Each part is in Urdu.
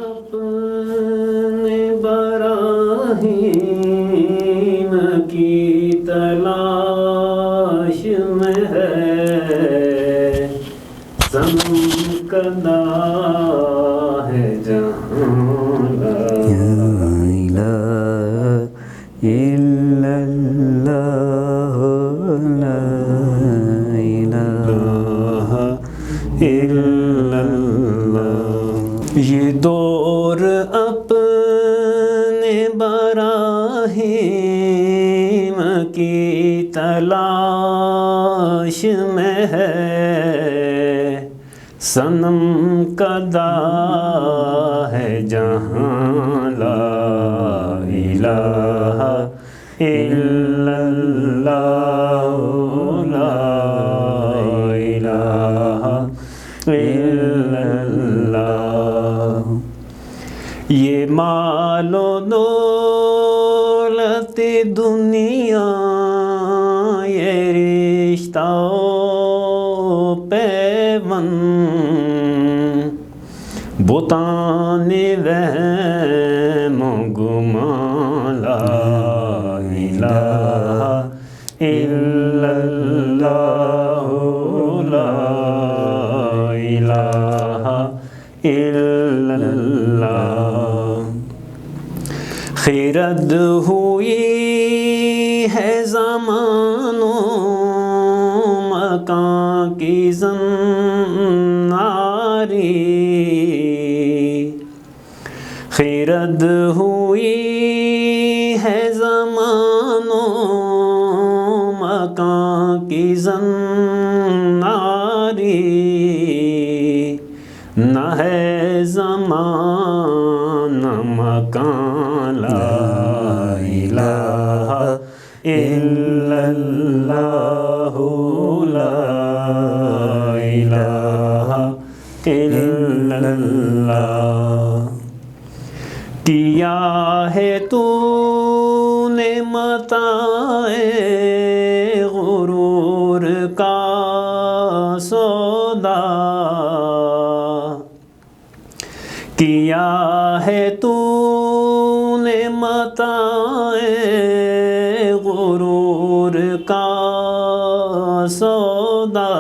اپنے براہین کی تلاش میں ہے، صنم کدا ہے جہاں لا الہ الا اللہ، لا الہ الا اللہ۔ یہ دور اپنے براہیم کی تلاش میں ہے، صنم کدا ہے جہاں لا الہ الا اللہ، لا الہ الا اللہ۔ یہ مال و دولت دنیا، یہ رشتہ و پیوند، بتان وہم و گمان، لا الہ الا اللہ، لا الہ الا اللہ۔ خرد ہوئی ہے زمان و مکان کی زناری، خرد ہوئی ہے زمان و مکان کی زناری، نہ ہے زمان نہ مکان، لا الہ الا اللہ، لا الہ الا اللہ۔ کیا ہے تو نے متاع غرور کا سودا، کیا ہے تو نے متاع غرور کا سودا،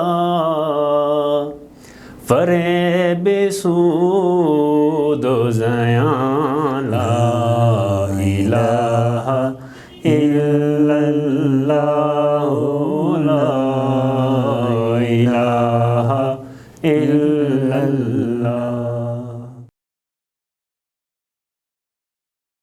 فریب سود و زین